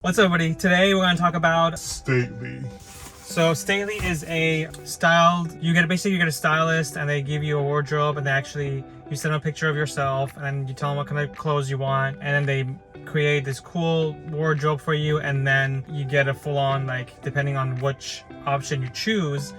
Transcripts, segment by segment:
What's up, everybody? Today we're going to talk about Stately. So Stately is a styled, you get a stylist and they give you a wardrobe, and you send them a picture of yourself and then you tell them what kind of clothes you want, and then they create this cool wardrobe for you, and then you get a full-on, like, depending on which option you choose,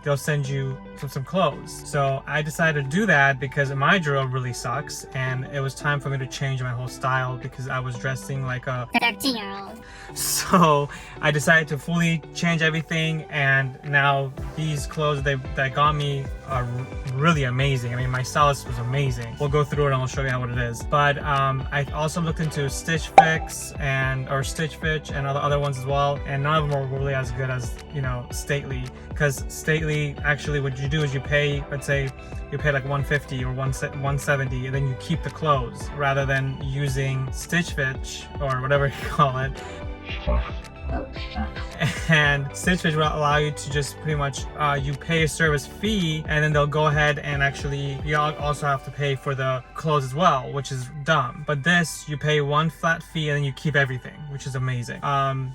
they'll send you some clothes. So I decided to do that because my wardrobe really sucks, and it was time for me to change my whole style because I was dressing like a 13-year-old. So I decided to fully change everything, and now these clothes that got me are really amazing. I mean, my stylist was amazing. We'll go through it and I'll show you what it is. But I also looked into Stitch Fix and other ones as well, and none of them were really as good as, you know, Stately. Because Stately, actually what you do is you pay, let's say you pay like $150 or $170, and then you keep the clothes rather than using Stitch Fix or whatever you call it. And Stitch Fix will allow you to just pretty much you pay a service fee, and then they'll go ahead and actually you also have to pay for the clothes as well, which is dumb. But this, you pay one flat fee and then you keep everything, which is amazing.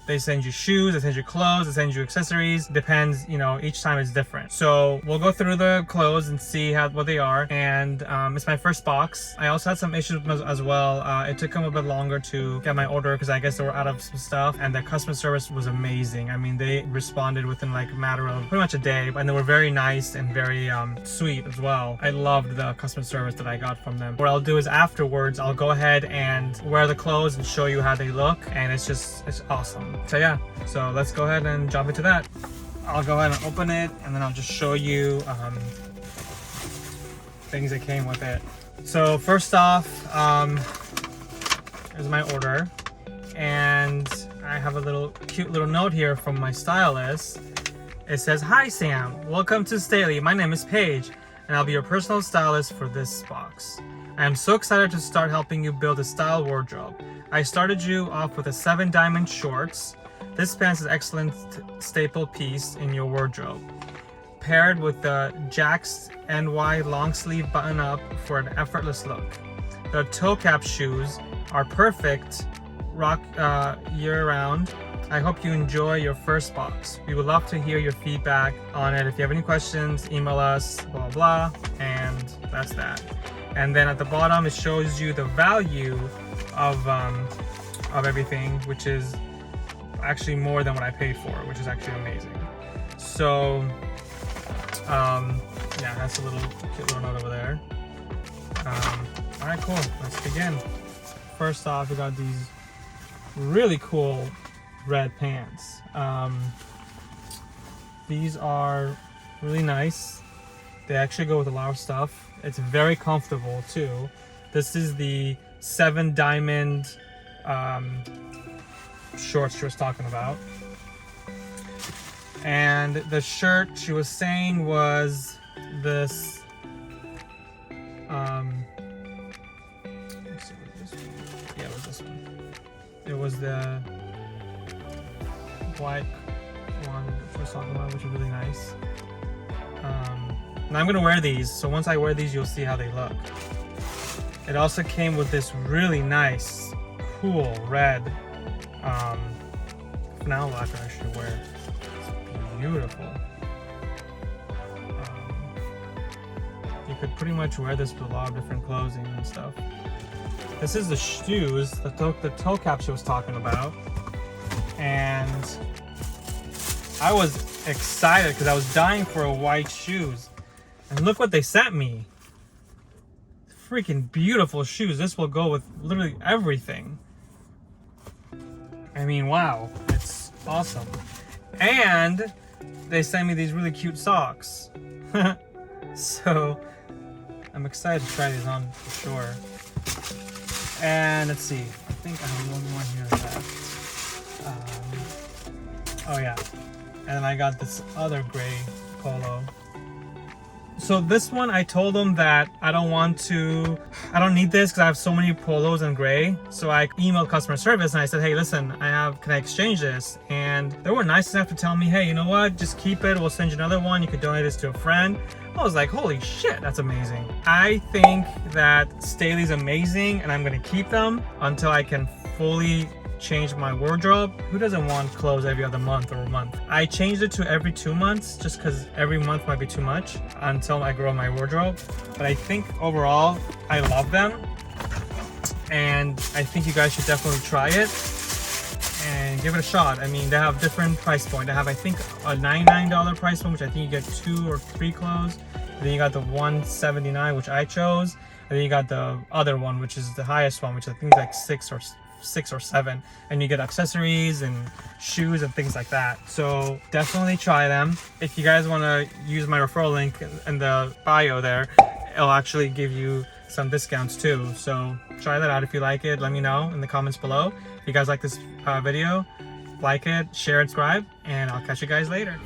They send you shoes, they send you clothes, they send you accessories. Depends, you know, each time is different. So we'll go through the clothes and see what they are. And it's my first box. I also had some issues as well. It took them a bit longer to get my order because I guess they were out of some stuff, and the customer service was amazing. I mean, they responded within like a matter of pretty much a day, and they were very nice and very sweet as well. I loved the customer service that I got from them. What I'll do is afterwards, I'll go ahead and wear the clothes and show you how they look, and it's awesome. So yeah, so let's go ahead and jump into that. I'll go ahead and open it, and then I'll just show you things that came with it. So first off, here's my order, and I have a cute little note here from my stylist. It says, "Hi Sam, welcome to Stately. My name is Paige, and I'll be your personal stylist for this box. I am so excited to start helping you build a style wardrobe. I started you off with a 7-diamond shorts. This pants is an excellent staple piece in your wardrobe, paired with the JACHS NY long sleeve button up for an effortless look. The Toecap shoes are perfect rock year-round. I hope you enjoy your first box. We would love to hear your feedback on it. If you have any questions, email us, blah blah," and that's that. And then at the bottom, it shows you the value of everything, which is actually more than what I paid for, which is actually amazing. So yeah, that's a cute little note over there. All right, cool. Let's begin. First off, we got these really cool red pants. These are really nice. They actually go with a lot of stuff. It's very comfortable too. This is the 7-diamond shorts she was talking about. And the shirt she was saying was this let's see, what this one? Yeah, it was this one. It was the white one that she was talking about, which is really nice. Now I'm gonna wear these, so once I wear these, you'll see how they look. It also came with this really nice, cool red flannel locker I should wear. It's beautiful. You could pretty much wear this with a lot of different clothing and stuff. This is the shoes, the Toecap she was talking about, and I was excited because I was dying for white shoes, and look what they sent me. Freaking beautiful shoes. This will go with literally everything. I mean, wow, it's awesome. And they sent me these really cute socks. So I'm excited to try these on for sure. And let's see, I think I have one more here left. Oh yeah, and then I got this other gray polo. So this one, I told them that I don't need this because I have so many polos in gray. So I emailed customer service and I said, hey, listen, can I exchange this? And they were nice enough to tell me, hey, you know what, just keep it, we'll send you another one, you could donate this to a friend. I was like, holy shit, that's amazing. I think that Stately's amazing, and I'm gonna keep them until I can fully changed my wardrobe. Who doesn't want clothes every other month or a month? I changed it to every 2 months just because every month might be too much until I grow my wardrobe. But I think overall, I love them. And I think you guys should definitely try it and give it a shot. I mean, they have different price point. They have, I think, a $99 price point, which I think you get 2 or 3 clothes. And then you got the $179, which I chose. And then you got the other one, which is the highest one, which I think is like 6 or 7. And you get accessories and shoes and things like that. So definitely try them. If you guys want to use my referral link in the bio there, it'll actually give you some discounts too. So try that out. If you like it, let me know in the comments below. If you guys like this video, like it, share, and subscribe, and I'll catch you guys later.